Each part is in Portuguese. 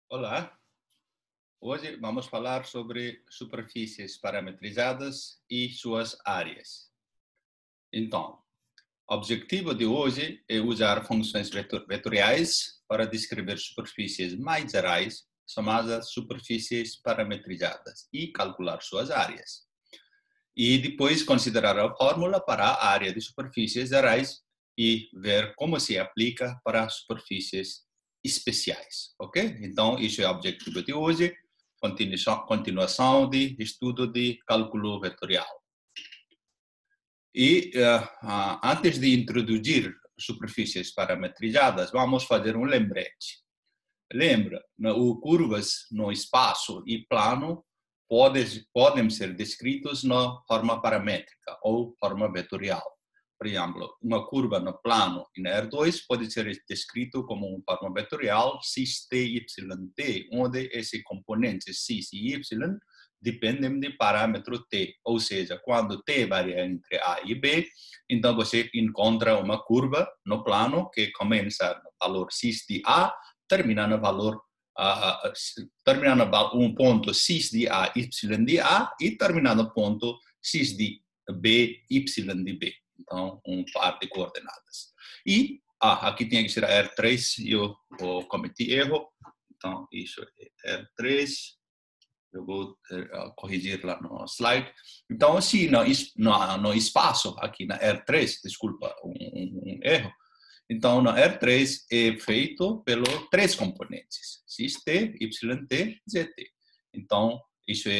Olá, hoje vamos falar sobre superfícies parametrizadas e suas áreas. Então, o objetivo de hoje é usar funções vetoriais para descrever superfícies mais gerais, chamadas superfícies parametrizadas, e calcular suas áreas. E depois considerar a fórmula para a área de superfícies gerais e ver como se aplica para superfícies especiais, ok? Então, isso é o objetivo de hoje, continuação de estudo de cálculo vetorial. E antes de introduzir superfícies parametrizadas, vamos fazer um lembrete. Lembra, curvas no espaço e plano podem ser descritos na forma paramétrica ou forma vetorial. Por exemplo, uma curva no plano em R2 pode ser descrito como uma forma vetorial cis t, y, t, onde esses componentes x e y dependem do parâmetro t, ou seja, quando t varia entre a e b, então você encontra uma curva no plano que começa no valor x de a, termina no valor terminando um ponto x de a, y de a e terminando no ponto x de b, y de b. Então, um par de coordenadas. E aqui tem que ser R3, eu cometi erro. Então, isso é R3. Eu vou corrigir lá no slide. Então, se no espaço, aqui na R3, desculpa, um erro, então, no R3 é feito pelos três componentes, xt, yt, zt. Então, isso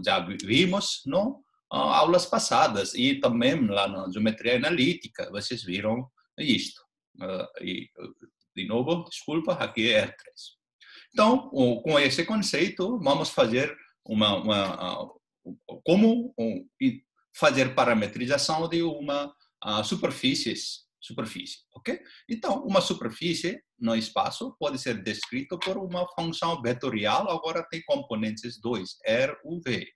já vimos no aulas passadas e também lá na geometria analítica, vocês viram isto. De novo, desculpa, aqui é R3. Então, com esse conceito, vamos fazer como fazer parametrização de uma superfície, ok? Então, uma superfície no espaço pode ser descrita por uma função vetorial, agora tem componentes 2, R, U, V,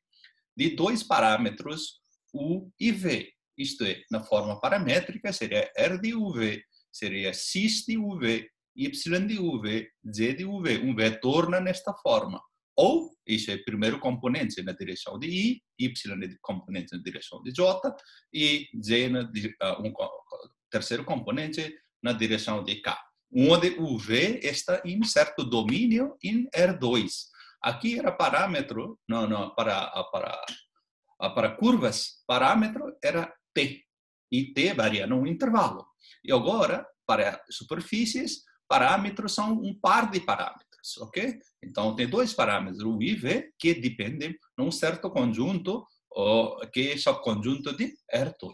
de dois parâmetros U e V. Isto é, na forma paramétrica seria R de UV, seria x de UV, y de UV, z de UV, um vetor nesta forma. Ou, isso é o primeiro componente na direção de I, y é componente na direção de J, e z terceiro componente na direção de K. Onde o V está em certo domínio em R2. Aqui era parâmetro, para curvas, parâmetro era T. E T varia num intervalo. E agora, para superfícies, parâmetros são um par de parâmetros, ok? Então, tem dois parâmetros, U e V, que dependem de um certo conjunto, que é subconjunto de R2.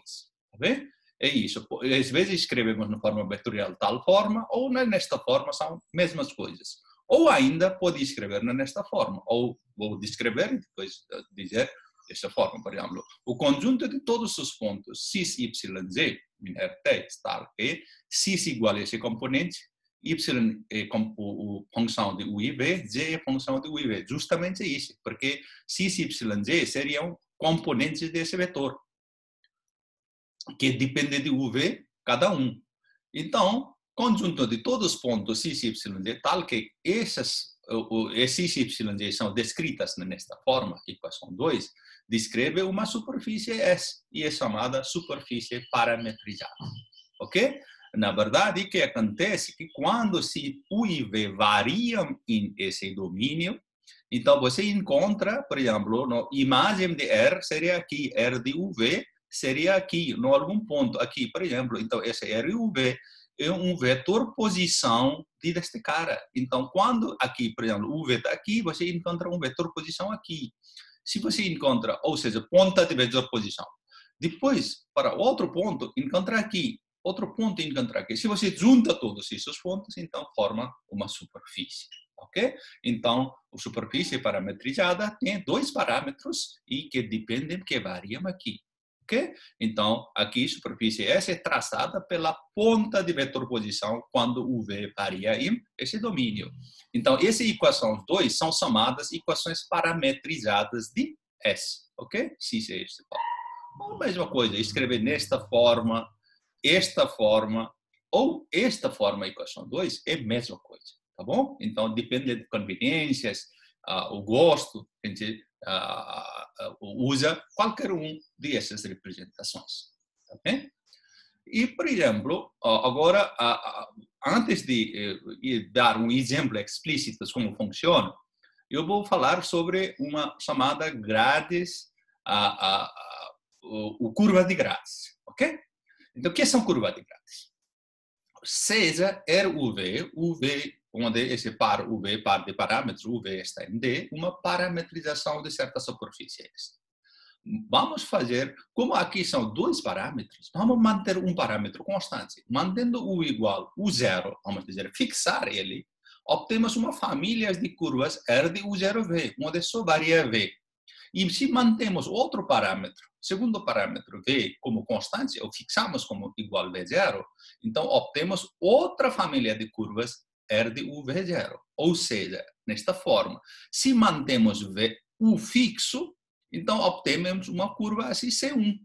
Tá bem? É isso. Às vezes escrevemos na forma vetorial de tal forma, ou nesta forma são mesmas coisas. Ou ainda pode escrever nesta forma, ou vou descrever e depois dizer dessa forma, por exemplo. O conjunto de todos os pontos x, y, z, em RT, tal que x igual a esse componente, y é função de u e v, z é função de u e v. Justamente isso, porque x, y, z seriam componentes desse vetor, que depende de UV cada um. Então, conjunto de todos os pontos x, y, z, tal que esses x, y, z são descritas nesta forma, equação 2, descreve uma superfície S, e é chamada superfície parametrizada. Ok? Na verdade, o que acontece é que quando se U e V variam em esse domínio, então você encontra, por exemplo, na imagem de R seria aqui, R de UV, seria aqui, em algum ponto aqui, por exemplo. Então, esse RUV é um vetor posição deste cara. Então, quando aqui, por exemplo, o UV está aqui, você encontra um vetor posição aqui. Se você encontra, ou seja, ponta de vetor posição. Depois, para outro ponto, encontra aqui. Outro ponto, encontra aqui. Se você junta todos esses pontos, então forma uma superfície. Ok? Então, a superfície parametrizada tem dois parâmetros e que dependem, que variam aqui. Ok? Então, aqui a superfície S é traçada pela ponta de vetor posição quando o V varia em esse domínio. Então, essas equações 2 são chamadas equações parametrizadas de S. Ok? Se é esta forma. A mesma coisa, escrever nesta forma, esta forma, ou esta forma, equação 2, é a mesma coisa. tá bom? Então, depende de conveniências, o gosto, a gente usa qualquer um dessas representações, tá bem? E, por exemplo, agora, antes de dar um exemplo explícito de como funciona, eu vou falar sobre uma chamada grades, o curva de grades, ok? Então, o que são curvas de grades? Seja RUV, UV, onde esse par UV, par de parâmetros, UV está em D, uma parametrização de certas superfícies. Vamos fazer, como aqui são dois parâmetros, vamos manter um parâmetro constante. Mantendo o igual, o zero, vamos dizer, fixar ele, obtemos uma família de curvas R de U0V, onde só varia V. E se mantemos outro parâmetro, segundo parâmetro V, como constante, ou fixamos como igual V0, então obtemos outra família de curvas R de UV0. Ou seja, nesta forma, se mantemos V, U fixo, então obtemos uma curva assim C1.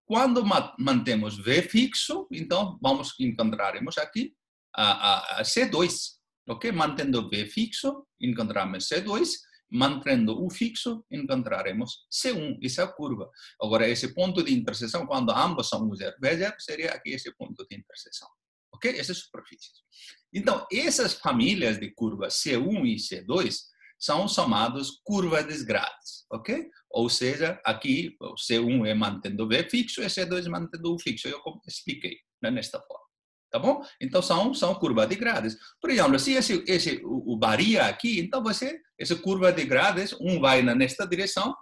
Quando mantemos V fixo, então vamos encontraremos aqui a C2. Ok? Mantendo V fixo, encontramos C2. Mantendo o fixo, encontraremos C1. Isso é a curva. Agora, esse ponto de interseção, quando ambos são U0, V0, seria aqui esse ponto de interseção. Ok? Essas superfícies. Então, essas famílias de curvas C1 e C2 são chamados curvas de grades, ok? Ou seja, aqui o C1 é mantendo V fixo e C2 mantendo o fixo. Eu expliquei, né, nesta forma. Tá bom? Então, são curvas de grades. Por exemplo, se esse varia aqui, então essa curva de grades, um vai nesta direção,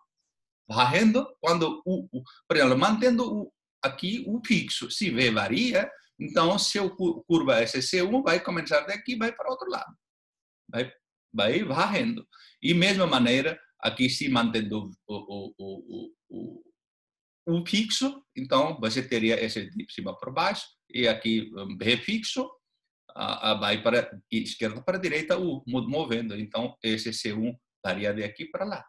varrendo, quando, por exemplo, mantendo aqui o fixo. Se V varia, então, se a curva C1 vai começar daqui e vai para o outro lado. Vai varrendo. E mesma maneira, aqui se mantendo o fixo, então você teria esse de cima para baixo, e aqui B fixo, vai para esquerda para direita, movendo. Então, esse C1 varia de aqui para lá.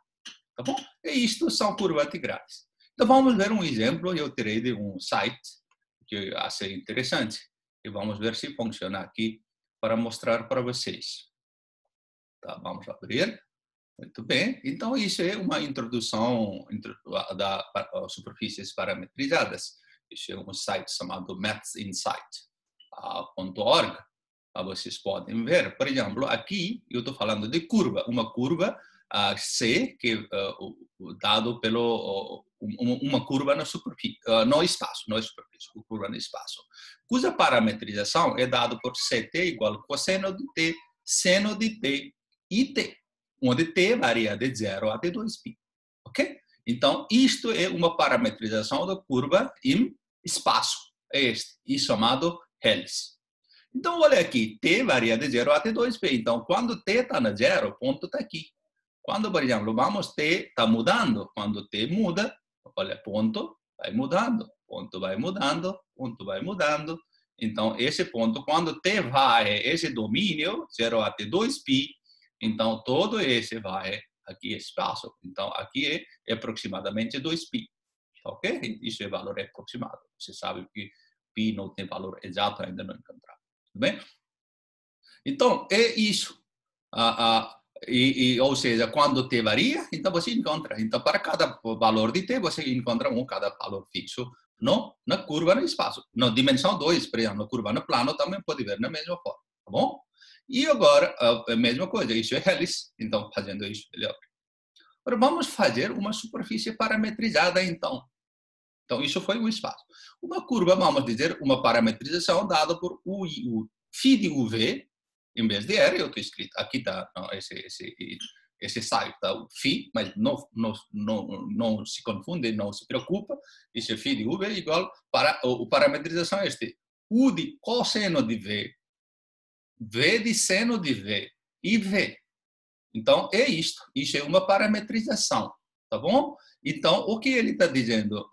Tá bom? E isto são curvas de grades. Então, vamos ver um exemplo, eu tirei de um site, que eu achei interessante. E vamos ver se funciona aqui para mostrar para vocês. Tá, vamos abrir. Muito bem. Então, isso é uma introdução das superfícies parametrizadas. Isso é um site chamado mathsinsight.org. Vocês podem ver, por exemplo, aqui eu estou falando de curva. Uma curva C, que é dado pelo uma curva no espaço, não é superfície, uma curva no espaço. Cuja parametrização é dado por CT igual cosseno de T, seno de T e T, onde T varia de 0 até 2π. Ok? Então, isto é uma parametrização da curva em espaço. É este, e chamado hélice. Então, olha aqui, T varia de 0 até 2π. Então, quando T está na 0, o ponto está aqui. Quando, por exemplo, vamos T está mudando. Quando T muda, olha, ponto vai mudando. Ponto vai mudando, ponto vai mudando. Então, esse ponto, quando T vai, esse domínio, 0 até 2π, então, todo esse vai aqui espaço. Então, aqui é aproximadamente 2π. Ok? Isso é valor aproximado. Você sabe que π não tem valor exato, ainda não encontrado. Tudo bem? Então, é isso. Ou seja, quando T varia, então você encontra. Então, para cada valor de T, você encontra cada valor fixo na curva no espaço. Na dimensão 2, por exemplo, na curva no plano, também pode ver na mesma forma. Tá bom? E agora, a mesma coisa, isso é hélice, então, fazendo isso melhor. Agora, vamos fazer uma superfície parametrizada, então. Então, isso foi um espaço. Uma curva, vamos dizer, uma parametrização dada por U φ de UV, em vez de R, eu estou escrito, aqui está esse site, está o φ, mas não se confunde, não se preocupa, esse φ de UV é igual para a parametrização este. U de cosseno de V, V de seno de V e V. Então, é isto. Isso é uma parametrização. Tá bom? Então, o que ele está dizendo?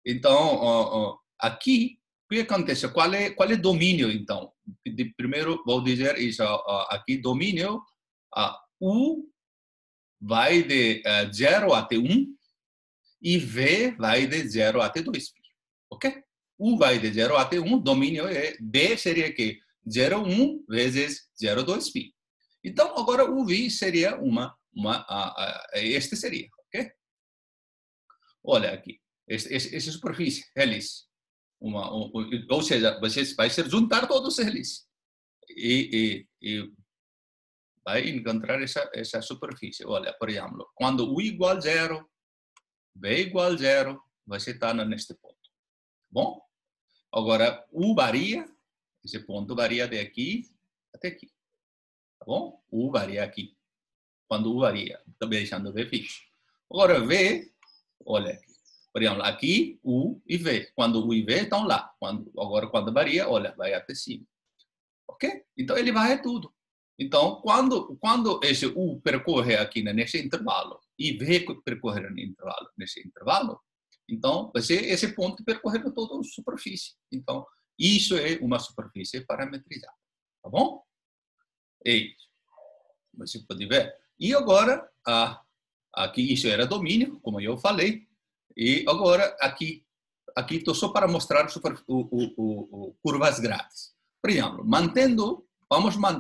Então, aqui, o que acontece? Qual é domínio, então? Primeiro, vou dizer isso. Aqui, domínio, U vai de 0 até 1 e V vai de 0 até 2. Ok? U vai de 0 até 1, domínio é B, seria que 0,1 vezes 0,2π. Então, agora o V seria este seria, ok? Olha aqui, essa superfície, hélice. Ou seja, você vai juntar todos os hélices e vai encontrar essa superfície. Olha, por exemplo, quando U igual a 0, V igual a 0, você está neste ponto. Bom? Agora, U varia, esse ponto varia de aqui até aqui. Tá bom? U varia aqui. Quando U varia, estou deixando V fixo. Agora, V, olha aqui. Por exemplo, aqui, U e V. Quando U e V estão lá. Agora, quando varia, olha, vai até cima. Ok? Então, ele varre tudo. Então, quando esse U percorre aqui nesse intervalo e V percorrer nesse intervalo, então, vai ser esse ponto percorrendo toda a superfície. Então, isso é uma superfície parametrizada. Tá bom? É isso. Você pode ver. E agora, aqui isso era domínio, como eu falei. E agora, aqui estou só para mostrar curvas grátis. Por exemplo,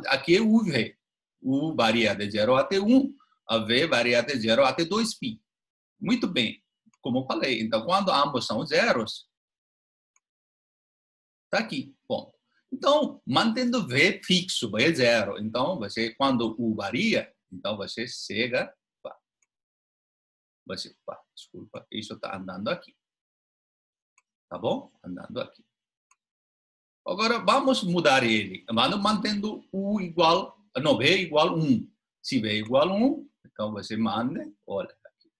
aqui é o V. U varia de 0 até 1, a V varia de 0 até 2π. Muito bem, como eu falei. Então, quando ambos são zeros, está aqui, ponto. Então, mantendo V fixo, é 0. Então, quando U varia, então você chega, desculpa, isso está andando aqui. Tá bom? Andando aqui. Agora, vamos mudar ele. Mantendo U igual, não, V igual a 1. Se V igual a 1, então você manda, olha aqui,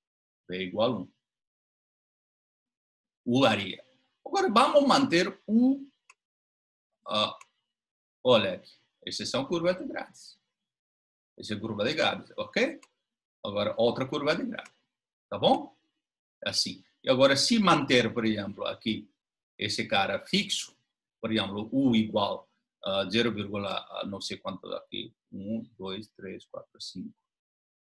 V igual a 1. U varia. Agora, vamos manter U, olha aqui, essas são curvas de grades. Essa é curva de grades, ok? Agora, outra curva de grades. Tá bom? Assim. E agora, se manter, por exemplo, aqui, esse cara fixo, por exemplo, U igual a 0, não sei quanto aqui, 1, 2, 3, 4, 5,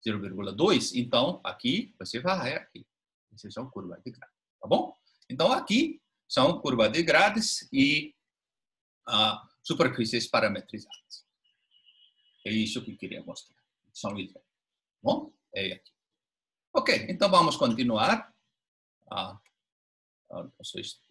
0,2, então aqui você vai aqui. Essas são curvas de grades, tá bom? Então aqui são curvas de grades e superfícies parametrizadas. É isso que eu queria mostrar. São exemplos. Bom, é aqui. Ok, então vamos continuar.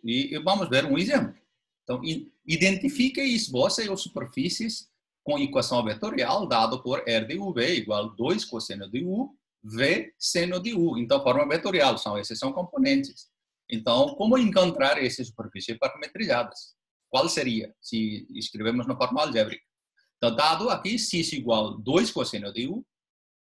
E vamos ver um exemplo. Então, identifique e esboce as superfícies com equação vetorial dado por R de UV igual a 2 cosseno de U, V seno de U. Então, forma vetorial, esses são componentes. Então, como encontrar essas superfícies parametrizadas? Qual seria, se escrevemos na forma algébrica? Então, dado aqui, x igual a 2 cosseno de U,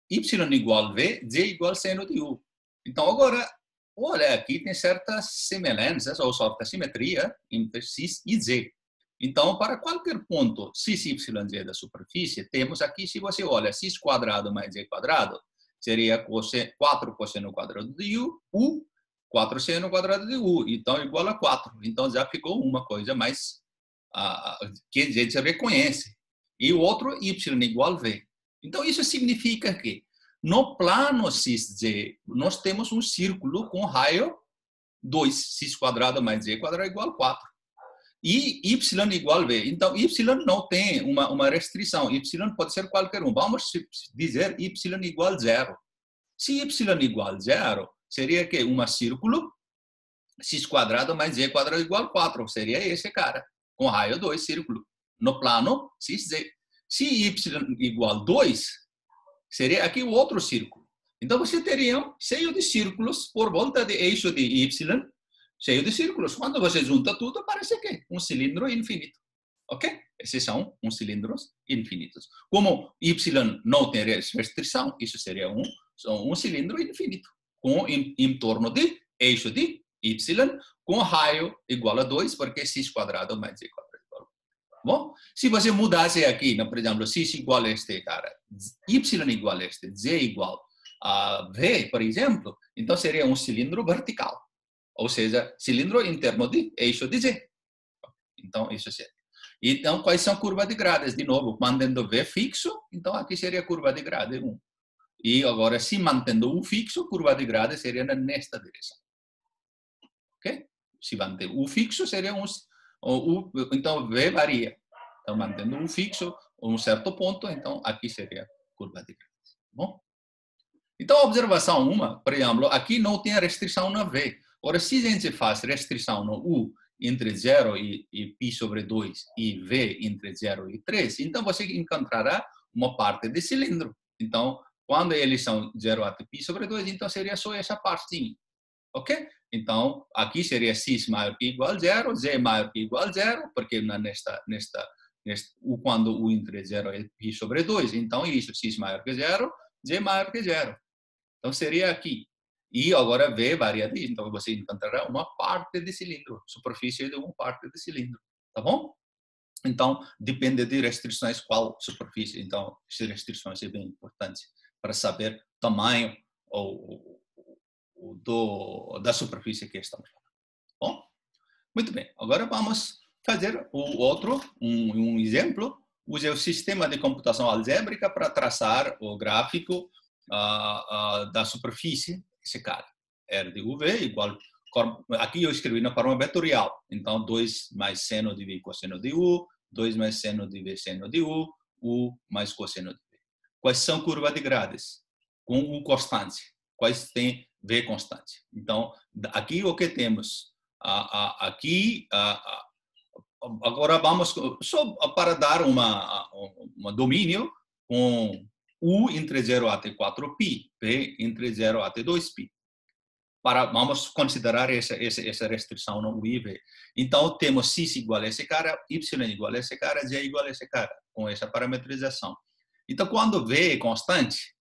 y igual a V, z igual a seno de U. Então, agora, olha, aqui tem certas semelhanças ou certa simetria entre x e z. Então, para qualquer ponto x, y, z da superfície, temos aqui, se você olha, x quadrado mais z quadrado, seria 4 cosseno quadrado de U, 4 seno quadrado de U, então igual a 4. Então, já ficou uma coisa mais que a gente reconhece. E o outro, y igual a v. Então, isso significa que no plano xz, nós temos um círculo com raio 2, x quadrado mais z quadrado igual a 4. E y igual a v. Então, y não tem uma restrição. Y pode ser qualquer um. Vamos dizer y igual a 0. Se y igual a 0, seria que um círculo, x quadrado mais z quadrado igual a 4. Seria esse cara, com raio 2, círculo, no plano xz. Se y igual a 2, seria aqui o outro círculo. Então, você teria cheio de círculos por volta do eixo de y, cheio de círculos. Quando você junta tudo, parece que um cilindro infinito. Ok? Esses são uns cilindros infinitos. Como y não tem restrição, isso seria um cilindro infinito, em torno de eixo de y, com raio igual a 2, porque x quadrado mais z quadrado. Bom, se você mudasse aqui, por exemplo, x igual a este cara, y igual a este, z igual a v, por exemplo, então seria um cilindro vertical. Ou seja, cilindro em termos de eixo de z. Então, isso seria. Então, quais são curvas de grades? De novo, mantendo v fixo, então aqui seria a curva de grade 1. E agora, se mantendo u fixo, curva de grade seria nesta direção. Ok? Se manter u fixo, seria então v varia. Então, mantendo um fixo, um certo ponto, então aqui seria curva de grades. Bom? Então, a observação 1, por exemplo, aqui não tem a restrição na V. Ora, se a gente faz restrição no U entre 0 e π sobre 2 e V entre 0 e 3, então você encontrará uma parte de cilindro. Então, quando eles são 0 até π sobre 2, então seria só essa partezinha. Ok? Então, aqui seria x maior que igual a 0, z maior que igual a 0, porque quando u entre 0 e π sobre 2, então isso, x maior que 0, z maior que 0. Então, seria aqui. E agora V varia disso. Então, você encontrará uma parte de cilindro, superfície de uma parte de cilindro. Tá bom? Então, depende de restrições, qual superfície. Então, essas restrições é bem importante para saber o tamanho da superfície que estamos falando. Bom? Muito bem. Agora vamos fazer um exemplo. Use o sistema de computação algébrica para traçar o gráfico da superfície, esse cara. R de UV igual... Aqui eu escrevi na forma vetorial. Então, 2 mais seno de V cosseno de U, 2 mais seno de V seno de U mais cosseno de V. Quais são curvas de grades? Com U constante. Quais tem V constante? Então, aqui o que temos? Agora vamos, só para dar um domínio, com U entre 0 até 4π, V entre 0 até 2π. Vamos considerar essa restrição no U e V. Então, temos x igual a esse cara, y igual a esse cara, z igual a esse cara, com essa parametrização. Então, quando V é constante,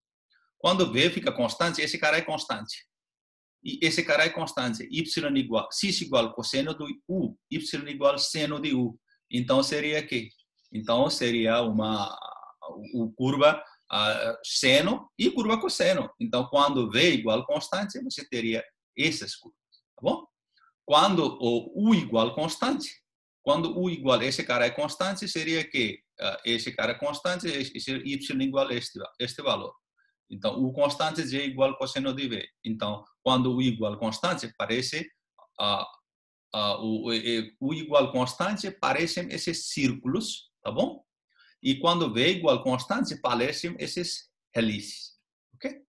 quando V fica constante, esse cara é constante. E esse cara é constante. X igual cosseno de U, y igual seno de U. Então, seria aqui. Então, seria uma curva seno e curva cosseno. Então, quando V igual constante, você teria essas curvas. Tá bom? Quando o U igual constante, quando U igual esse cara é constante, seria que esse cara é constante, y igual a este valor. Então, U constante é igual a cosseno de V. Então, quando U igual constante, parece U igual constante, parecem esses círculos, tá bom? E quando V igual constante, parecem esses helices, ok?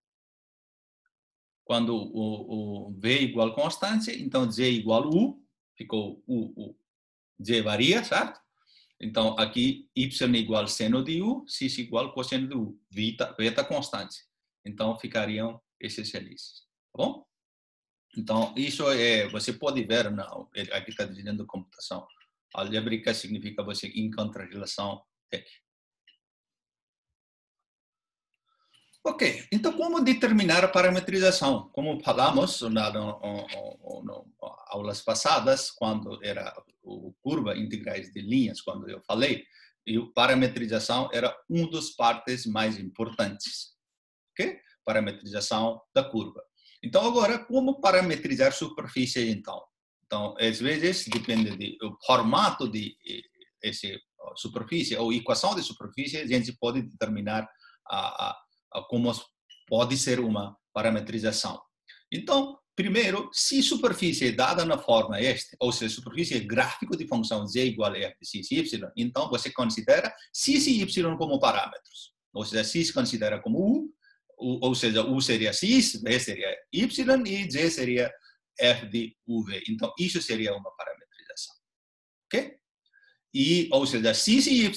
Quando o V igual constante, então Z igual U, ficou Z varia, certo? Então, aqui, y igual seno de U, x igual cosseno de U, β constante. Então, ficariam esses helices, tá bom? Então, isso você pode ver, aqui está dizendo computação algébrica, significa você encontra a relação técnica. Ok, então como determinar a parametrização? Como falamos nas aulas passadas, quando era curva integrais de linhas, quando eu falei, e parametrização era uma das partes mais importantes. Ok? Parametrização da curva. Então, agora, como parametrizar superfície, então? Então, às vezes, depende do formato de essa superfície, ou equação de superfície, a gente pode determinar como pode ser uma parametrização. Então, primeiro, se superfície é dada na forma esta, ou seja, superfície é gráfico de função z igual a f de x e y, então você considera x e y como parâmetros. Ou seja, x considera como u, ou seja, u seria x, v seria y e z seria f de uv. Então, isso seria uma parametrização. Ok? Ou seja, x e y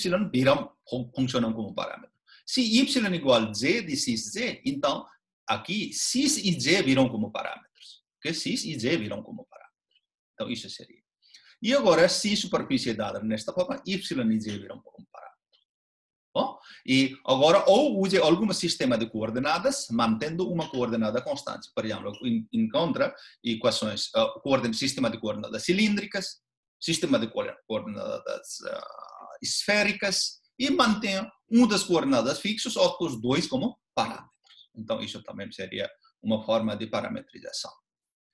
funcionam como parâmetros. Se y igual a z de x, z, então aqui x e z viram como parâmetros. Okay? X e z viram como parâmetros. Então isso seria. E agora, se superfície é dada nesta forma, y e z viram como parâmetros. Bom? E agora, ou use algum sistema de coordenadas, mantendo uma coordenada constante. Por exemplo, encontra equações, sistema de coordenadas cilíndricas, sistema de coordenadas esféricas, e mantém uma das coordenadas fixas, outros dois como parâmetros. Então, isso também seria uma forma de parametrização.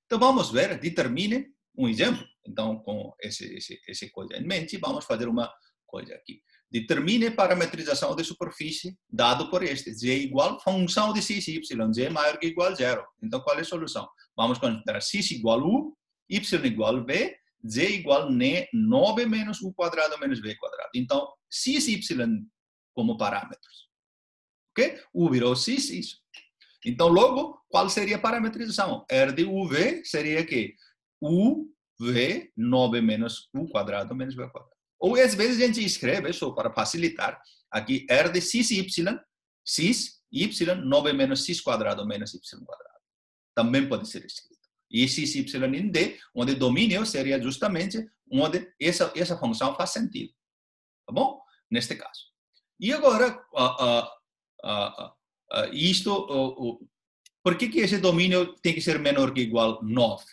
Então, vamos ver, determine um exemplo. Então, com esse coisa em mente, vamos fazer uma coisa aqui. Determine parametrização de superfície dado por este. Z igual a função de x e y. Z maior que igual a zero. Então, qual é a solução? Vamos considerar x igual a u, y igual a v, z igual a 9 menos u quadrado menos b quadrado. Então, x e y como parâmetros. Ok? U virou x, isso. Então, logo, qual seria a parametrização? R de UV seria que UV 9 menos u quadrado menos b quadrado. Ou, às vezes, a gente escreve, só para facilitar, aqui R de x e y 9 menos x quadrado menos y quadrado. Também pode ser escrito. E x, y em D, onde domínio seria justamente onde essa função faz sentido. Tá bom? Neste caso. E agora, por que esse domínio tem que ser menor que igual a 9?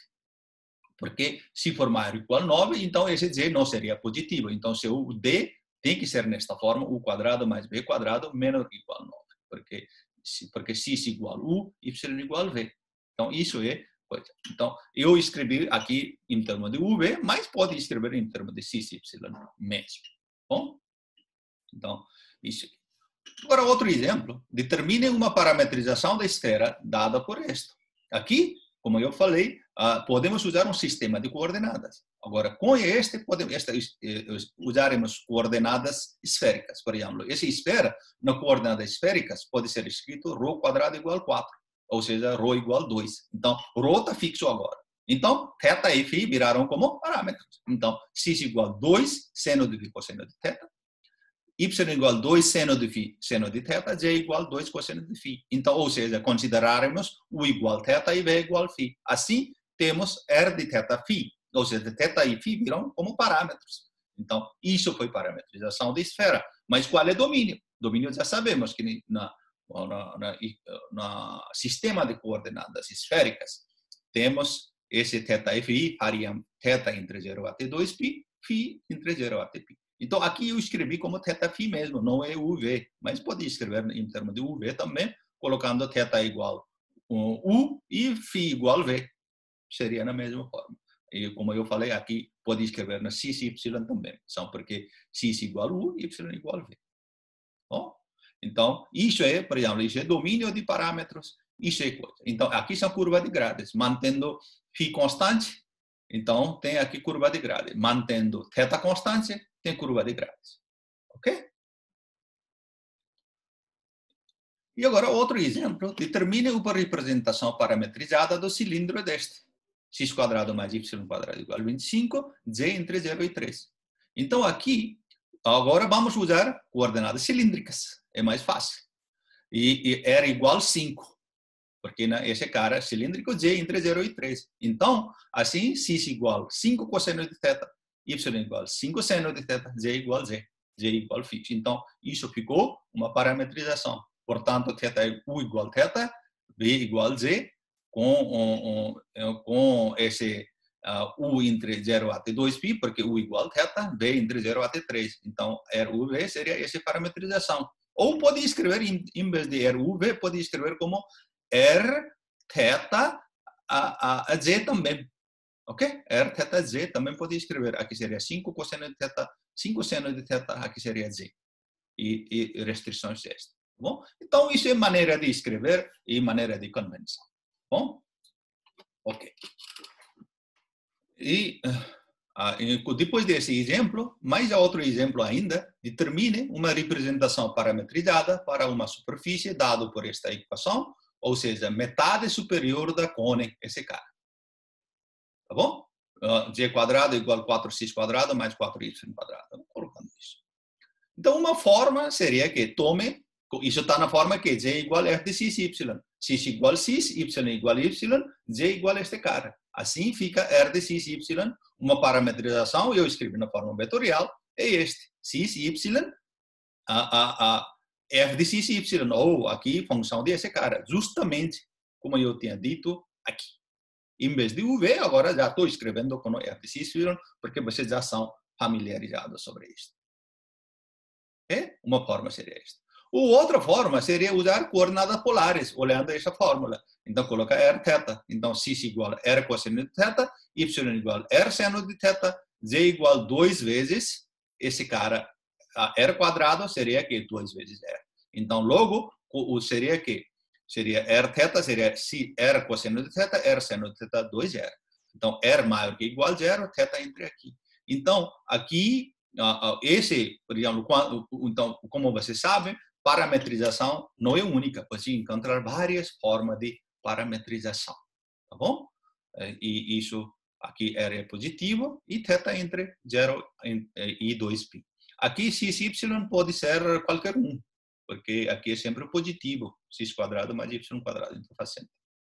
Porque se for maior ou igual a 9, então esse z não seria positivo. Então, se o d tem que ser nesta forma, u quadrado mais b quadrado menor que igual a 9. Porque x igual a u, y igual a v. Então, isso é coisa. Então, eu escrevi aqui em termos de uv, mas pode escrever em termos de x, y mesmo. Bom? Então, isso aqui. Agora, outro exemplo. Determine uma parametrização da esfera dada por esta. Aqui, como eu falei, podemos usar um sistema de coordenadas. Agora, com usaremos coordenadas esféricas. Por exemplo, essa esfera, na coordenadas esféricas, pode ser escrito ρ quadrado igual a 4. Ou seja, ρ igual a 2. Então, ρ está fixo agora. Então, θ e φ viraram como parâmetros. Então, x igual a 2, seno de φ, cosseno de θ. Y igual a 2 seno de φ, seno de θ, z igual a 2 cosseno de φ. Então, ou seja, consideraremos u igual a θ e v igual a φ. Assim, temos r de θ φ, ou seja, θ e φ viram como parâmetros. Então, isso foi parametrização da esfera. Mas qual é o domínio? Domínio já sabemos que na sistema de coordenadas esféricas, temos esse θ e φ, fariam θ entre 0 até 2π, φ entre 0 até π. Então, aqui eu escrevi como θ mesmo, não é UV, mas pode escrever em termos de UV também, colocando θ igual a U e φ igual a V. Seria na mesma forma. E como eu falei aqui, pode escrever na x e y também, são porque x igual a U e y igual a V. Bom? Então, isso é, por exemplo, isso é domínio de parâmetros, isso é coisa. Então, aqui são curvas de grades, mantendo φ constante, então tem aqui curva de grade. Mantendo θ constante, tem curva de grades. Ok? E agora, outro exemplo. Determine uma representação parametrizada do cilindro deste. X quadrado mais y quadrado igual a 25, z entre 0 e 3. Então, aqui, agora vamos usar coordenadas cilíndricas. É mais fácil. E era igual a 5. Porque esse cara é cilíndrico, z entre 0 e 3. Então, assim, x igual a 5 cosseno de θ, y igual a 5 seno de θ, z igual a z igual a φ. Então, isso ficou uma parametrização. Portanto, θ u igual a θ, b igual a z, com esse u entre 0 até 2π, porque u igual a θ, b entre 0 até 3. Então, RUV seria essa parametrização. Ou pode escrever, em vez de RUV, pode escrever como R, θ, a z também. Ok? R, θ, z também pode escrever. Aqui seria 5 cosseno de θ, 5 seno de θ, aqui seria z. E restrições esta. Bom? Então, isso é maneira de escrever e maneira de convenção. Bom? Ok. E depois desse exemplo, mais outro exemplo ainda, determine uma representação parametrizada para uma superfície dada por esta equação, ou seja, metade superior da cone, esse cara. Tá bom? Z quadrado igual a 4x quadrado mais 4y quadrado. Vamos colocando isso. Então, uma forma seria que tome, isso está na forma que z igual a f de x, y. X igual a x, y igual a y, z igual a este cara. Assim fica r de x, y, uma parametrização, eu escrevi na forma vetorial, é este. X, y, f de x, y, ou aqui, função desse cara. Justamente como eu tinha dito aqui. Em vez de UV, agora já estou escrevendo com f de x, y, porque vocês já são familiarizados sobre isso. Uma forma seria esta. Outra forma seria usar coordenadas polares, olhando essa fórmula. Então, coloca r θ. Então, x igual a r cosseno de θ, y igual a r seno de θ, z igual a 2 vezes esse cara. R quadrado seria que 2 vezes r. Então, logo, seria que? Seria r θ, seria r cosseno de θ, r seno de θ, 2r. Então, R maior que igual a 0, θ entre aqui. Então, aqui, esse, por exemplo, então, como vocês sabem, parametrização não é única. Você encontra várias formas de parametrização. Tá bom? E isso aqui R é positivo e θ entre 0 e 2π. Aqui, xy pode ser qualquer um, porque aqui é sempre positivo, x quadrado mais y quadrado, então faz sentido.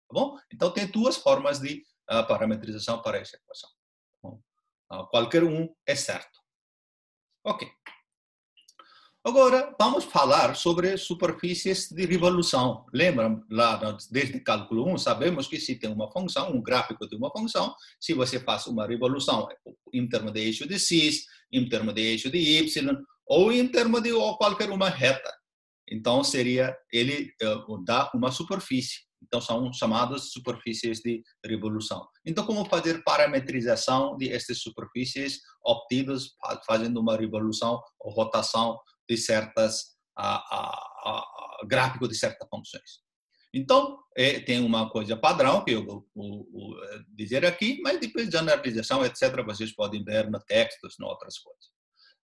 Tá bom? Então, tem duas formas de parametrização para essa equação. Bom, qualquer um é certo. Ok. Agora, vamos falar sobre superfícies de revolução. Lembram, lá desde cálculo 1, sabemos que se tem uma função, um gráfico de uma função, se você faz uma revolução em termos de eixo de x, em termos de eixo de y, ou em termos de qualquer uma reta, então ele dá uma superfície. Então, são chamadas superfícies de revolução. Então, como fazer parametrização de estas superfícies obtidas fazendo uma revolução ou rotação de certas gráfico de certas funções. Então, tem uma coisa padrão que eu vou dizer aqui, mas depois de generalização, etc., vocês podem ver no texto, em outras coisas.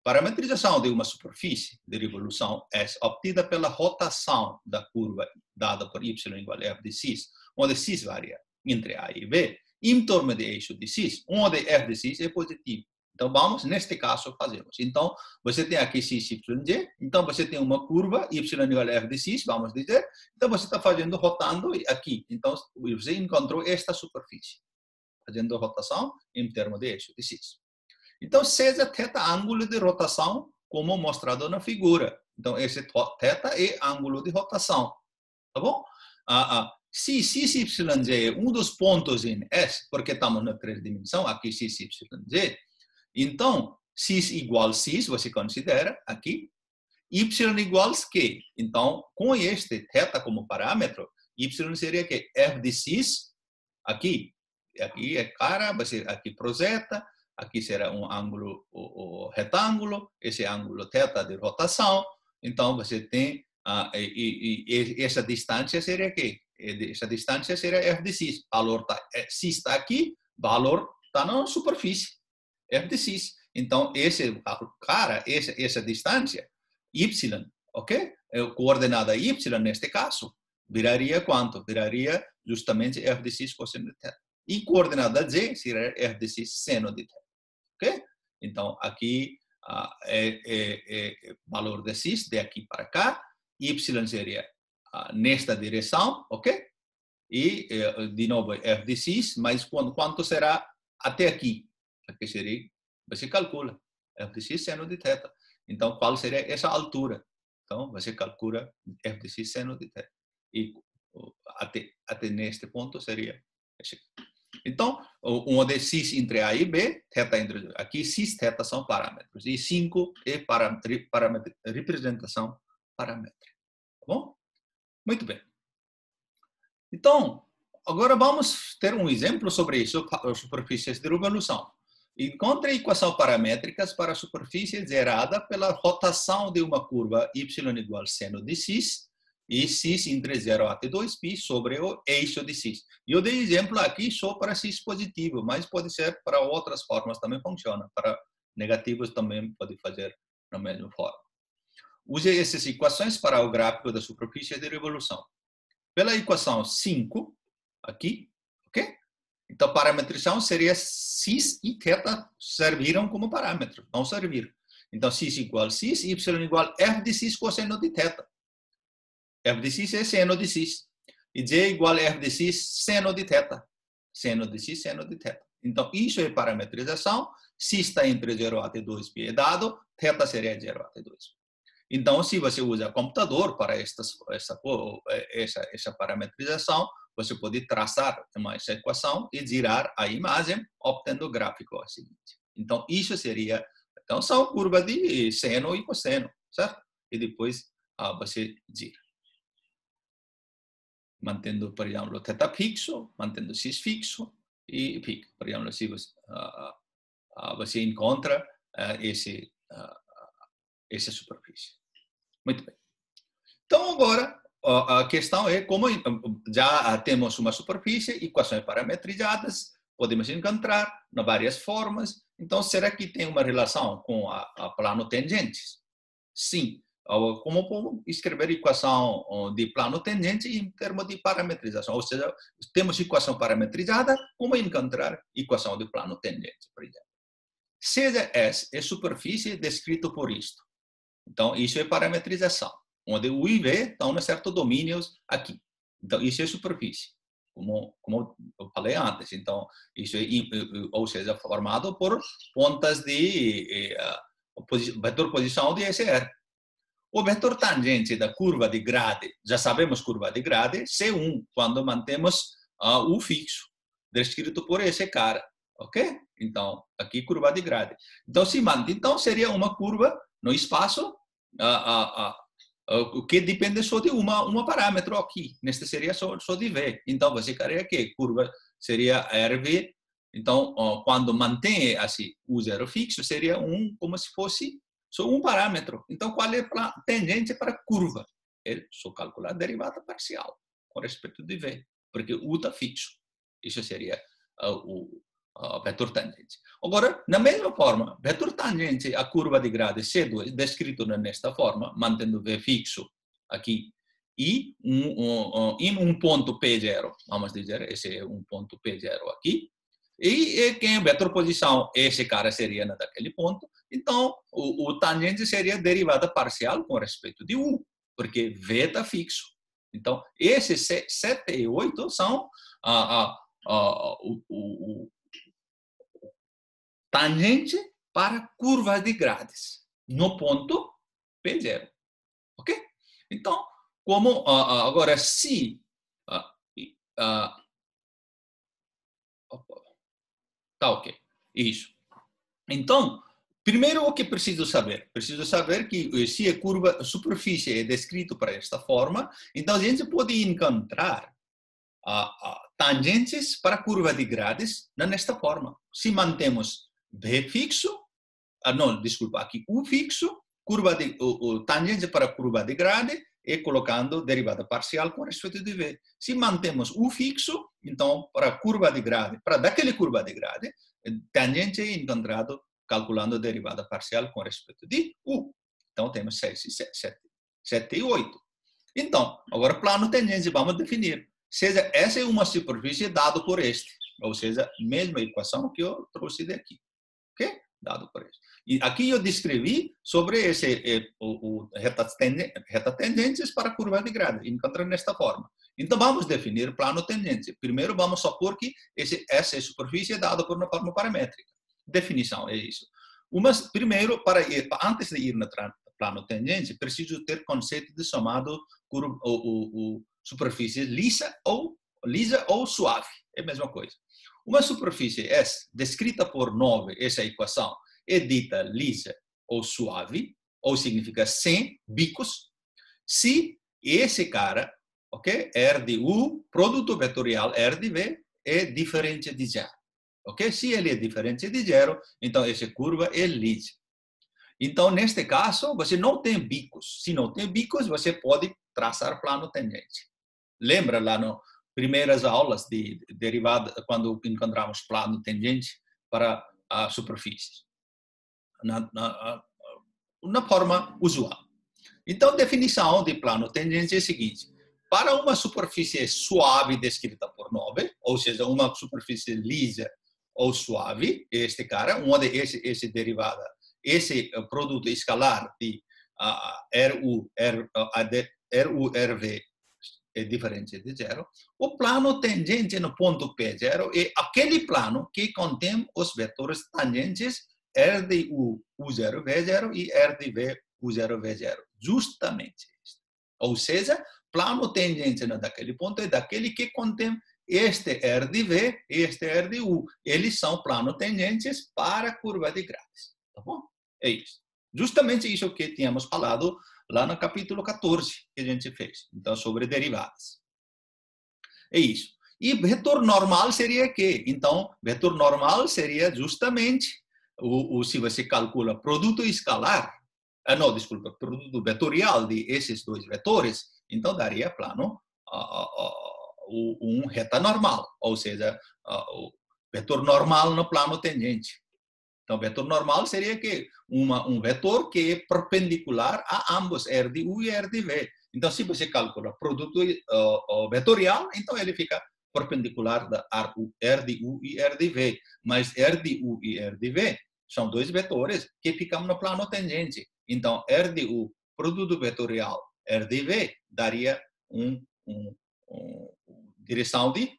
Parametrização de uma superfície de revolução é obtida pela rotação da curva dada por y igual a f de x, onde x varia entre a e b, em torno de eixo de x, onde f de x é positivo. Então, vamos, neste caso, fazemos. Então, você tem aqui x, y, z. Então, você tem uma curva, y igual a f de x, vamos dizer. Então, você está fazendo, rotando aqui. Então, você encontrou esta superfície, fazendo rotação em termos de eixo de x. Então, seja θ ângulo de rotação, como mostrado na figura. Então, esse θ é ângulo de rotação. Tá bom? Se x, y, z é um dos pontos em S, porque estamos na 3 dimensão, aqui x, y, z, então, x igual x, você considera aqui, y igual a que? Então, com este θ como parâmetro, y seria que f de x, aqui é cara, você aqui projeta, aqui será um ângulo retângulo, esse ângulo θ de rotação, então você tem, essa distância seria aqui, essa distância seria f de x, valor x está aqui, valor está na superfície, f de x. Então, essa distância, y, ok? Coordenada y, neste caso, viraria quanto? Viraria justamente f de x cosseno de θ. E coordenada z seria f de x seno de θ. Ok? Então, aqui valor de x, de aqui para cá, y seria nesta direção, ok? E, de novo, f de x, mas quanto será até aqui? Aqui seria, você calcula, f de x seno de θ. Então, qual seria essa altura? Então, você calcula f de x seno de θ. E até neste ponto seria esse. Então, onde x entre A e B, θ entre aqui, x, θ são parâmetros. E 5 é representação paramétrica. Tá bom? Muito bem. Então, agora vamos ter um exemplo sobre isso, superfícies de revolução. Encontre equação paramétricas para a superfície gerada pela rotação de uma curva y igual a seno de x e x entre 0 até 2π sobre o eixo de x. Eu dei exemplo aqui só para x positivo, mas pode ser para outras formas também funciona. Para negativos também pode fazer da mesma forma. Use essas equações para o gráfico da superfície de revolução. Pela equação 5, aqui, ok? Então, parametrização seria x e θ serviram como parâmetro, não serviram. Então, x igual a x, y igual a f de x cosseno de θ. F de x é seno de x. E z igual a f de x seno de θ. Seno de x, seno de θ. Então, isso é parametrização. X está entre 0 até 2π é dado, θ seria 0 até 2π. Então, se você usa computador para essa parametrização, você pode traçar essa equação e girar a imagem, obtendo o gráfico seguinte. Então, isso seria... Então, são curvas de seno e cosseno, certo? E depois você gira. Mantendo, por exemplo, θ fixo, mantendo x fixo e fica. Por exemplo, se você encontra essa superfície. Muito bem. Então, agora, a questão é como já temos uma superfície, equações parametrizadas, podemos encontrar em várias formas. Então, será que tem uma relação com a plano tangentes? Sim. Como podemos escrever equação de plano tangente em termos de parametrização? Ou seja, temos equação parametrizada, como encontrar equação de plano tangente, por exemplo? Seja S é superfície descrito por isto. Então, isso é parametrização, onde o I e V estão em certos domínios aqui. Então, isso é superfície, como eu falei antes. Então, isso é, ou seja, formado por pontas de vetor posição de SR. O vetor tangente da curva de grade, já sabemos curva de grade, C1, quando mantemos o fixo, descrito por esse cara, ok? Então, aqui curva de grade. Então, se mantém, então seria uma curva no espaço que depende só de uma parâmetro aqui. Neste seria só de V. Então, você queria que curva seria RV. Então, quando mantém assim o zero fixo, seria como se fosse só um parâmetro. Então, qual é a tangente para a curva? É só calcular a derivada parcial com respeito de V, porque U está fixo. Isso seria o vetor tangente. Agora, na mesma forma, vetor tangente à curva de grade C2, descrito nesta forma, mantendo V fixo aqui, e em um ponto P0, vamos dizer, esse é um ponto P0 aqui, e quem é vetor posição, esse cara seria naquele ponto. Então, o tangente seria derivada parcial com respeito de U, porque V está fixo. Então, esses 7 e 8 são o tangente para curva de grades, no ponto P0. Ok? Então, como agora, se tá ok. Isso. Então, primeiro o que preciso saber? Preciso saber que se a curva, a superfície é descrito para esta forma, então a gente pode encontrar tangentes para a curva de grades nesta forma. Se mantemos V fixo, não, desculpa, aqui U fixo, curva de, o tangente para a curva de grade, e colocando derivada parcial com respeito de V. Se mantemos U fixo, então, para a curva de grade, para daquele curva de grade, tangente é encontrado calculando derivada parcial com respeito de U. Então, temos 7 e 8. Então, agora, plano tangente, vamos definir. Seja, essa é uma superfície dado por este. Ou seja, mesma equação que eu trouxe daqui. Ok? Dado por isso. E aqui eu descrevi sobre esse reta tangentes para a curva de grade, encontrando nesta forma. Então, vamos definir plano tangente. Primeiro, vamos supor que essa superfície é dada por uma forma paramétrica. Definição é isso. Primeiro, antes de ir no plano tangente, preciso ter conceito de chamado superfície lisa ou suave. É a mesma coisa. Uma superfície S descrita por 9, essa equação, é dita lisa ou suave, ou significa sem bicos, se esse cara, ok, R de U, produto vetorial R de V, é diferente de zero. Ok? Se ele é diferente de zero, então essa curva é lisa. Então, neste caso, você não tem bicos. Se não tem bicos, você pode traçar plano tangente. Lembra lá no primeiras aulas de derivada, quando encontramos plano tangente para a superfície, na forma usual. Então, definição de plano tangente é a seguinte: para uma superfície suave descrita por 9, ou seja, uma superfície lisa ou suave, este cara, onde esse derivada, esse produto escalar de RU-RV é diferente de zero, o plano tangente no ponto P0 é aquele plano que contém os vetores tangentes R de U, U0, V0 e R de V, U0, V0. Justamente isso. Ou seja, plano tangente daquele ponto é daquele que contém este R de V e este R de U. Eles são planos tangentes para a curva de grades. Tá bom? É isso. Justamente isso que tínhamos falado lá no capítulo 14 que a gente fez. Então, sobre derivadas. É isso. E vetor normal seria o quê? Então, vetor normal seria justamente se você calcula produto escalar, produto vetorial de esses dois vetores, então daria plano um reta normal, ou seja, vetor normal no plano tangente. Então, vetor normal seria que vetor que é perpendicular a ambos, R de U e R de V. Então, se você calcula produto vetorial, então ele fica perpendicular da R de U e R de V. Mas R de U e R de V são dois vetores que ficam no plano tangente. Então, R de U, produto vetorial, R de V, daria direção de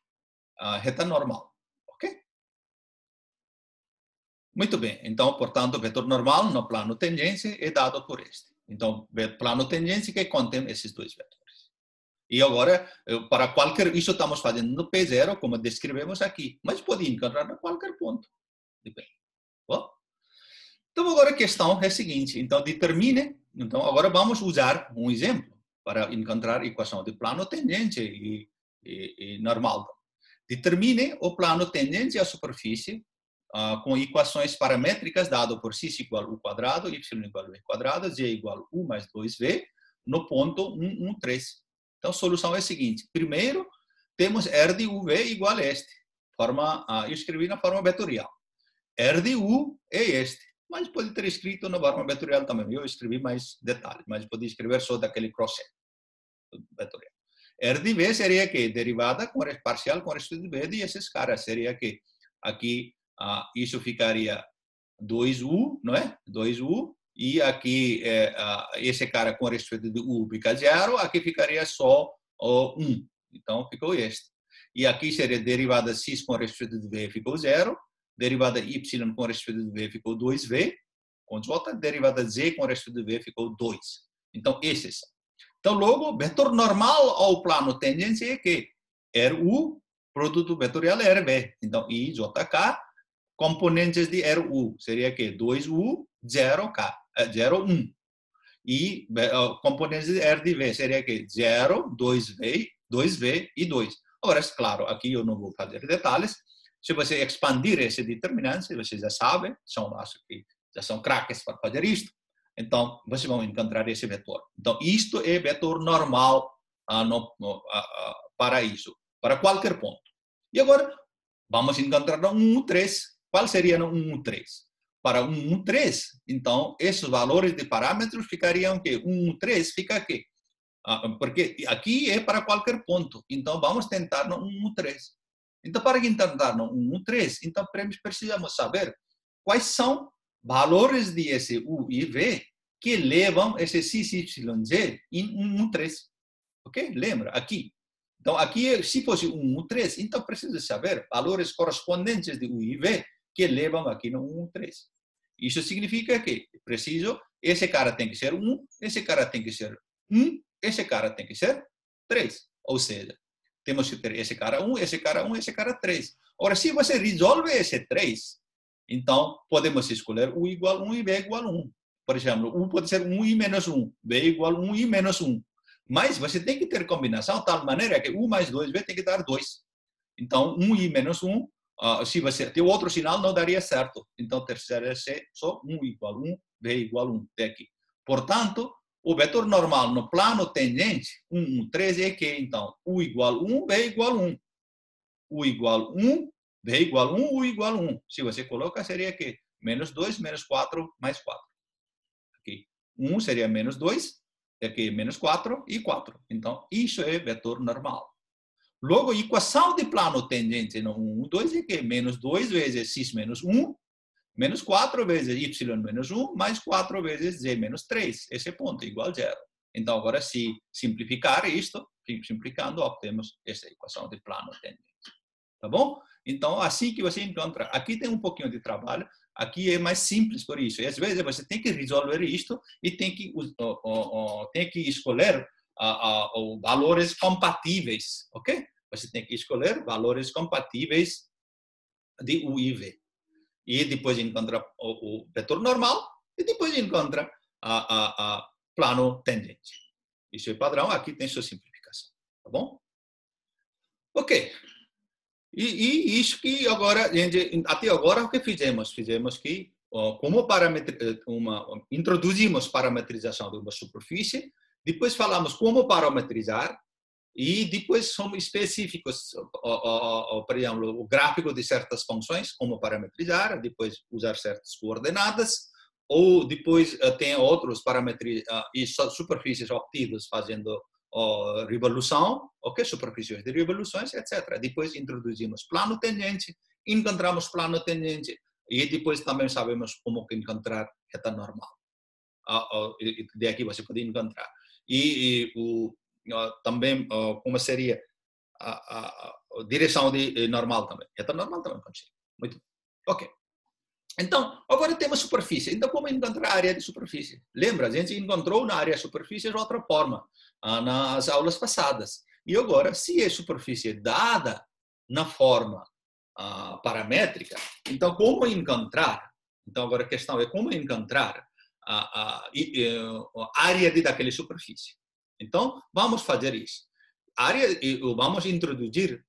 reta normal. Ok? Muito bem. Então, portanto, vetor normal no plano tangente é dado por este. Então, plano tangente que contém esses dois vetores. E agora, para qualquer... Isso estamos fazendo no P0, como descrevemos aqui. Mas pode encontrar a qualquer ponto. Depende. Bom? Então, agora a questão é a seguinte. Então, determine... Então, agora vamos usar um exemplo para encontrar a equação de plano tangente e normal. Determine o plano tangente à superfície com equações paramétricas dado por x igual a u quadrado, y igual a v quadrado, z igual a u mais 2v, no ponto 1, 1, 3. Então, a solução é a seguinte. Primeiro, temos R de uv igual a este. Eu escrevi na forma vetorial. R de u é este. Mas pode ter escrito na forma vetorial também. Eu escrevi mais detalhes, mas pode escrever só daquele cross-section vetorial. R de v seria que derivada parcial com respeito de v de esses caras. Seria que aqui isso ficaria 2u, não é? 2u, e aqui esse cara com respeito de u fica 0, aqui ficaria só 1. Então, ficou este. E aqui seria derivada x com respeito de v, ficou 0. Derivada y com respeito de v ficou 2v, com j. Derivada z com respeito de v ficou 2. Então, esses são. Então, logo, vetor normal ao plano tangente é que RU, produto vetorial é RV. Então, I, JK, componentes de RU, seria que 2U, 0K, 0, 1. E componentes de R de V, seria que 0, 2V, 2V e 2. Agora, é claro, aqui eu não vou fazer detalhes. Se você expandir esse determinante, você já sabe, acho que já são craques para fazer isto. Então, vocês vão encontrar esse vetor. Então, isto é vetor normal para isso, para qualquer ponto. E agora, vamos encontrar no 1, 3. Qual seria no 1, 3? Para 1, 3, então, esses valores de parâmetros ficariam que 1, 3 fica aqui. Porque aqui é para qualquer ponto. Então, vamos tentar no 1, 3. Então, para tentar no 1, 3, então, precisamos saber quais são valores de esse U e V que levam esse x, y, z em 1, 3. Ok? Lembra? Aqui. Então, aqui, se fosse 1, 3, então precisa saber valores correspondentes de U e V que levam aqui no 1, 3. Isso significa que esse cara tem que ser 1, esse cara tem que ser 1, esse cara tem que ser 3. Ou seja, temos que ter esse cara 1, esse cara 1, esse cara 3. Ora, se você resolve esse 3, então podemos escolher U igual a 1 e V igual a 1. Por exemplo, U pode ser 1 e menos 1, V igual a 1 e menos 1. Mas você tem que ter combinação de tal maneira que U mais 2V tem que dar 2. Então, 1 e menos 1, se você tem outro sinal, não daria certo. Então, terceiro ser só 1 igual a 1, V igual a 1, até aqui. Portanto, o vetor normal no plano tangente, 1, 1, 3, é que, então, U igual a 1, V igual a 1. U igual a 1, V igual a 1, U igual a 1. Se você coloca, seria que menos 2, menos 4, mais 4. Aqui. 1 seria menos 2, aqui menos 4 e 4. Então, isso é vetor normal. Logo, a equação de plano tangente no 1, 2 é que menos 2 vezes x menos 1, menos 4 vezes y menos 1, mais 4 vezes z menos 3. Esse ponto é igual a 0. Então, agora, se simplificar isto, simplificando, obtemos essa equação de plano tangente. Tá bom? Então, assim que você encontra. Aqui tem um pouquinho de trabalho. Aqui é mais simples por isso. E, às vezes, você tem que resolver isto e tem que escolher valores compatíveis, ok? Você tem que escolher valores compatíveis de U e V. E depois encontra o vetor normal e depois encontra plano tangente. Isso é padrão, aqui tem sua simplificação. Tá bom? Ok. E isso que agora, até agora, o que fizemos? Fizemos que, como introduzimos parametrização de uma superfície, depois falamos como parametrizar, E depois são específicos, por exemplo, o gráfico de certas funções, como parametrizar, depois usar certas coordenadas, ou depois tem outros parametros e superfícies obtidas fazendo revolução, ok? Superfícies de revoluções, etc. Depois introduzimos plano tangente, encontramos plano tangente e depois também sabemos como encontrar reta normal. De aqui você pode encontrar. Também como seria a direção de normal também. Reta normal também pode ser. Muito bem. Ok. Então, agora temos superfície. Então, como encontrar a área de superfície? Lembra, a gente encontrou na área de superfície de outra forma, nas aulas passadas. E agora, se a superfície é dada na forma paramétrica, então, como encontrar? Então, agora a questão é como encontrar a área daquela superfície. Então, vamos fazer isso. Vamos introduzir,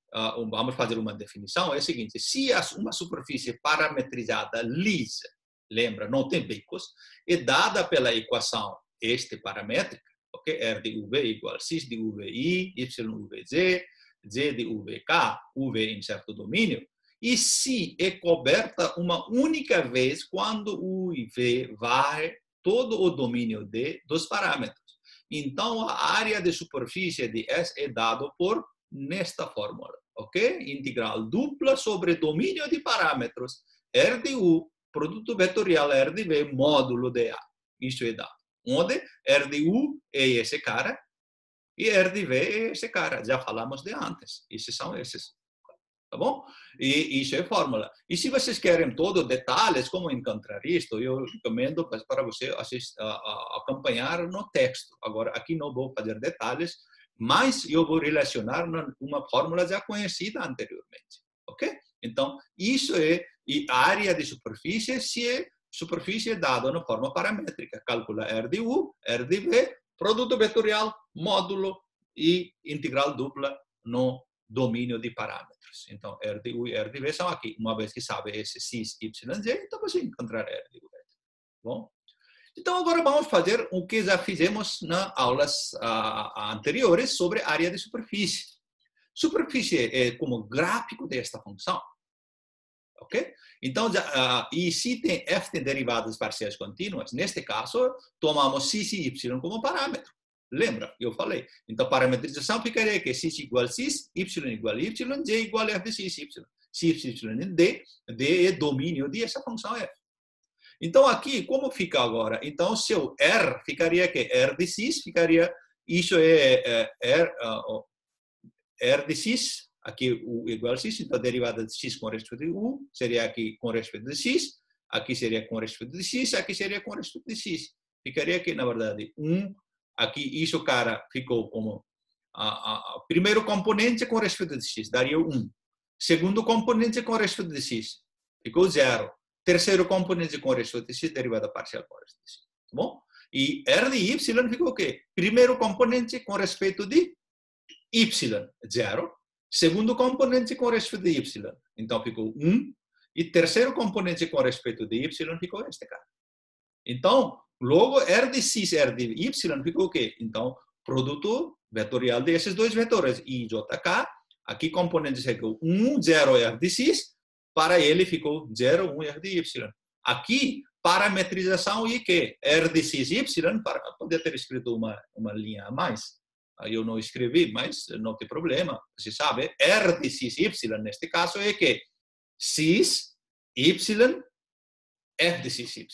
vamos fazer uma definição, é o seguinte: se uma superfície parametrizada lisa, lembra, não tem becos, é dada pela equação paramétrica, ok? R de UV igual x de UVI, y UVZ, z de UVK, UV em certo domínio, e se é coberta uma única vez quando o UV varre todo o domínio dos parâmetros. Então, a área de superfície de S é dada por nesta fórmula, ok? Integral dupla sobre domínio de parâmetros R de U, produto vetorial R de V, módulo de A. Isso é dado. Onde R de U é esse cara e R de V é esse cara. Já falamos de antes. Esses são esses. Tá bom? E isso é fórmula. E se vocês querem todos detalhes, como encontrar isto, eu recomendo para você acompanhar no texto. Agora, aqui não vou fazer detalhes, mas eu vou relacionar uma fórmula já conhecida anteriormente. Ok? Então, isso é a área de superfície, se é superfície dada na forma paramétrica. Calcula R de U, R de V, produto vetorial, módulo e integral dupla no domínio de parâmetros. Então, R de U e R de V são aqui. Uma vez que sabe esse x, y, z, então você encontrar R de U. Bom? Então, agora vamos fazer o que já fizemos nas aulas anteriores sobre área de superfície. Superfície é como gráfico desta função. Ok? Então, e se tem f de derivadas parciais contínuas, neste caso, tomamos x e y como parâmetro. Lembra? Eu falei. Então, parametrização ficaria que x igual a x, y igual a y, z igual a f de x, y. x, y, d é domínio dessa função f. Então, aqui, como fica agora? Então, seu R ficaria que R de x ficaria, isso é R de x, aqui U igual a x, então a derivada de x com respeito de U seria aqui com respeito de x, aqui seria com respeito de x, aqui seria com respeito de x. Ficaria aqui, na verdade, 1, aqui isso, cara, ficou como primeiro componente com respeito de x, daria 1. Segundo componente com respeito de x, ficou 0. Terceiro componente com respeito de x, derivada parcial com respeito de x. Tá bom? E R de y ficou o quê? Primeiro componente com respeito de y, 0. Segundo componente com respeito de y, então ficou 1. E terceiro componente com respeito de y ficou este cara. Então, logo, R de x e R de y ficou o quê? Então, produto vetorial desses dois vetores, I e JK. Aqui componentes ficou 1, 0 R de x. Para ele ficou 0, 1 R de y. Aqui, parametrização e que? R de x e y, podia ter escrito uma linha a mais. Eu não escrevi, mas não tem problema. Você sabe, R de x e y, neste caso, é que x, y, f de x e y.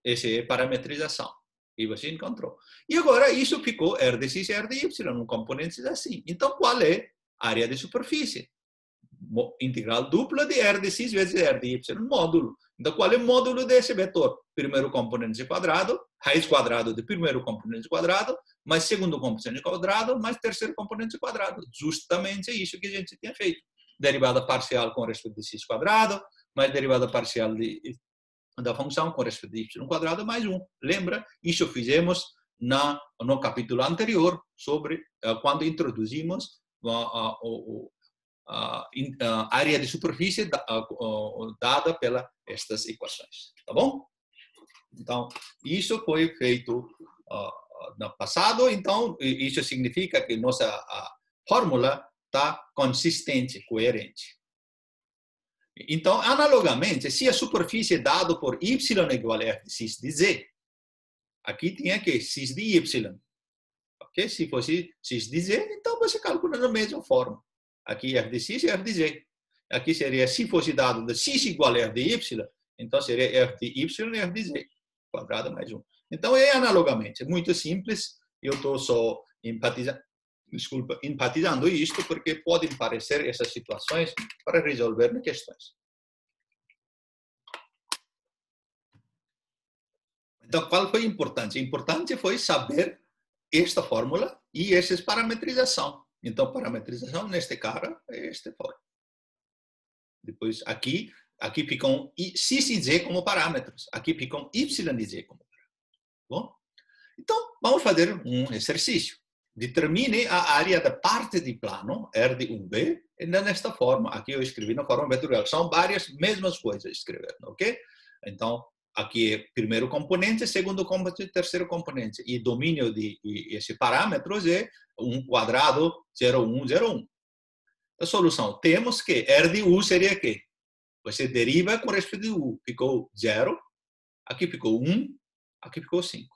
Essa é parametrização. E você encontrou. E agora, isso ficou R de x e R de y, um componente assim. Então, qual é a área de superfície? Integral dupla de R de x vezes R de y, módulo. Então, qual é o módulo desse vetor? Primeiro componente quadrado, raiz quadrada do primeiro componente quadrado, mais segundo componente quadrado, mais terceiro componente quadrado. Justamente isso que a gente tinha feito. Derivada parcial com respeito de x quadrado, mais derivada parcial da função com respeito de y quadrado, mais 1. Lembra? Isso fizemos no capítulo anterior, sobre quando introduzimos área de superfície dada pelas estas equações. Tá bom? Então, isso foi feito no passado, então isso significa que nossa fórmula está consistente, coerente. Então, analogamente, se a superfície é dada por y igual a f de x de z, aqui tinha que x de y. Okay? Se fosse x de z, então você calcula da mesma forma. Aqui f de x e f de z. Aqui seria, se fosse dado de x igual a f de y, então seria f de y e f de z, quadrado mais 1. Então, é analogamente, é muito simples. Eu estou só enfatizando isto, porque podem parecer essas situações para resolver questões. Então, qual foi importante? Importante foi saber esta fórmula e essa parametrização. Então, parametrização, neste cara, é esta fórmula. Depois, aqui ficam x e z como parâmetros. Aqui ficam y e z como parâmetros. Bom? Então, vamos fazer um exercício. Determine a área da parte de plano, R de UV, nesta forma. Aqui eu escrevi na forma vetorial. São várias mesmas coisas escrever, ok? Então, aqui é primeiro componente, segundo componente, terceiro componente. E domínio de esse parâmetros é 1 quadrado 0,1, 0,1. A solução, temos que R de U seria o quê? Você deriva com respeito a U. Ficou 0, aqui ficou 1, aqui ficou 5.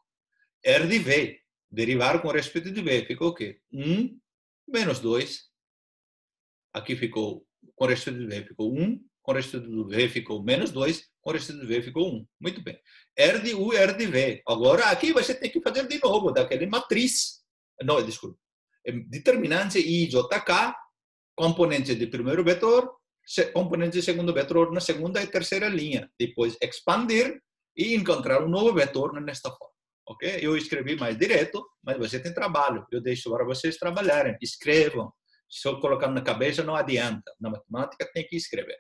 R de V, derivar com respeito de V, ficou o quê? 1 menos 2. Aqui ficou, com respeito de V, ficou 1. Com respeito do V, ficou menos 2. Com respeito do V, ficou 1. Muito bem. R de U, R de V. Agora, aqui você tem que fazer de novo, daquela matriz. Não, desculpa. Determinante I, J, K, componente de primeiro vetor, componente de segundo vetor na segunda e terceira linha. Depois, expandir e encontrar um novo vetor nesta forma. Ok? Eu escrevi mais direto, mas você tem trabalho. Eu deixo para vocês trabalharem. Escrevam. Se eu colocar na cabeça, não adianta. Na matemática, tem que escrever.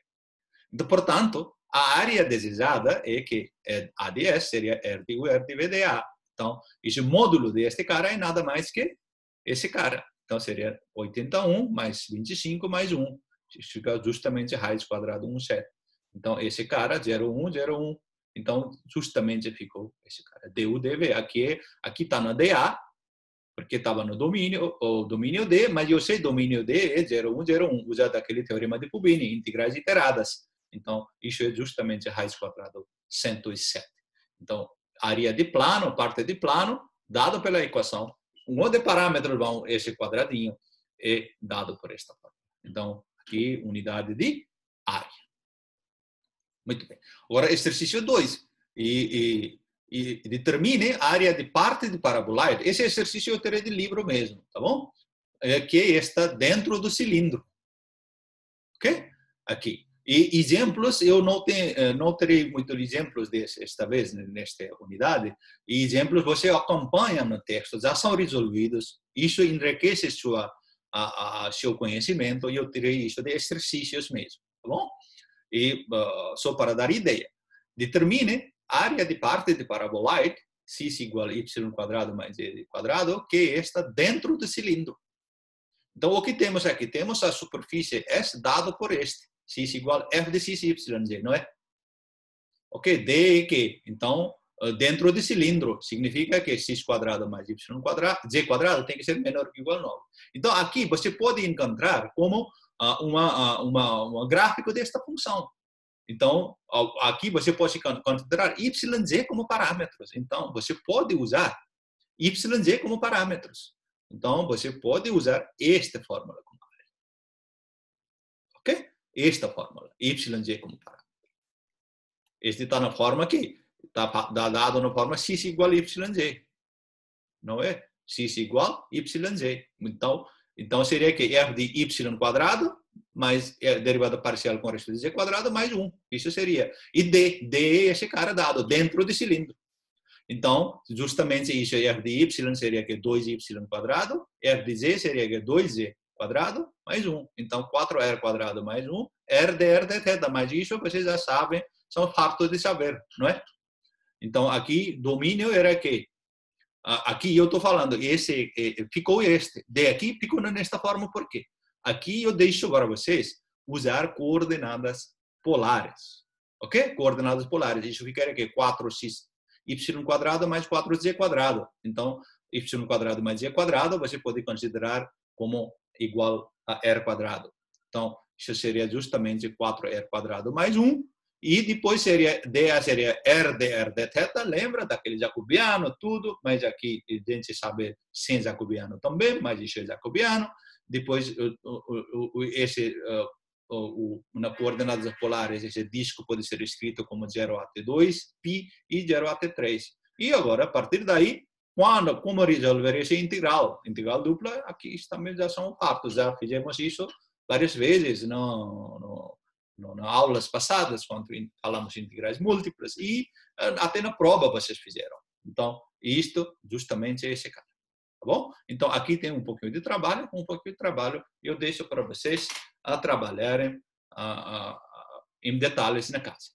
Então, portanto, a área desejada é que A de S seria R de U, R de V de A. Então, esse módulo deste cara é nada mais que esse cara. Então, seria 81 mais 25 mais 1. Isso fica justamente raiz quadrada 1, 7. Então, esse cara, 0,1, 0,1. Então, justamente ficou esse cara. DU, DV. Aqui está na DA, porque estava no domínio, o domínio D, mas eu sei domínio D é 0,1, 0,1. Usando aquele teorema de Pubini, integrais iteradas. Então, isso é justamente raiz quadrada 107. Então, área de plano, parte de plano, dado pela equação, onde parâmetros vão esse quadradinho, é dado por esta forma. Então, aqui, unidade de área. Muito bem. Agora, exercício 2. E determine a área de parte de paraboloide. Esse exercício eu terei de livro mesmo, tá bom? Que está dentro do cilindro. Ok? Aqui. E exemplos, eu não terei muitos exemplos desta vez, nesta unidade. E exemplos você acompanha no texto, já são resolvidos. Isso enriquece seu conhecimento e eu terei isso de exercícios mesmo, tá bom? E só para dar ideia. Determine a área de parte de paraboloide, x igual a y quadrado mais z quadrado, que está dentro do cilindro. Então, o que temos aqui? Temos a superfície S dado por este. X igual a f de x, y, z, não é? Ok? D é que? Então, dentro do cilindro, significa que x quadrado mais y quadrado, z quadrado tem que ser menor que igual a 9. Então, aqui você pode encontrar como um gráfico desta função. Então, aqui você pode considerar y, z como parâmetros. Então, você pode usar y, z como parâmetros. Então, você pode usar esta fórmula como parâmetro. Ok? Esta fórmula, y, z como parâmetro. Este está na forma que está dado na forma x igual a y, z. Não é? X igual a y, z. Então seria que f de y quadrado mais derivada parcial com respeito a z quadrado mais 1. Isso seria. E d é esse cara dado dentro do cilindro. Então, justamente isso, f de y seria que 2y quadrado, f de z seria que 2z quadrado mais 1. Então, 4r quadrado mais 1, r de θ. Mas isso vocês já sabem, são fatos de saber, não é? Então, aqui, domínio era que, aqui eu estou falando, esse ficou este. D aqui ficou nesta forma, por quê? Aqui eu deixo para vocês usar coordenadas polares. Ok? Coordenadas polares. Isso ficaria que 4x y quadrado mais 4z quadrado. Então, y quadrado mais y quadrado, você pode considerar como igual a r quadrado. Então, isso seria justamente 4r quadrado mais 1. E depois seria dA seria r dr dθ, lembra daquele jacobiano, tudo, mas aqui a gente sabe sem jacobiano também, mas isso é jacobiano. Depois, na coordenadas polares, esse disco pode ser escrito como 0 até 2, π e 0 até 3. E agora, a partir daí, como resolver esse integral dupla, aqui também já são partos, já fizemos isso várias vezes nas aulas passadas, quando falamos de integrais múltiplas, e até na prova vocês fizeram. Então, isto justamente é esse caso. Tá bom? Então, aqui tem um pouquinho de trabalho, eu deixo para vocês trabalharem em detalhes na casa.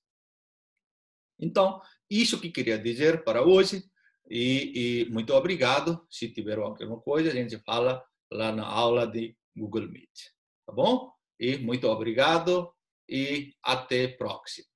Então, isso que queria dizer para hoje, e muito obrigado. Se tiver alguma coisa, a gente fala lá na aula de Google Meet. Tá bom? E muito obrigado e até a próxima.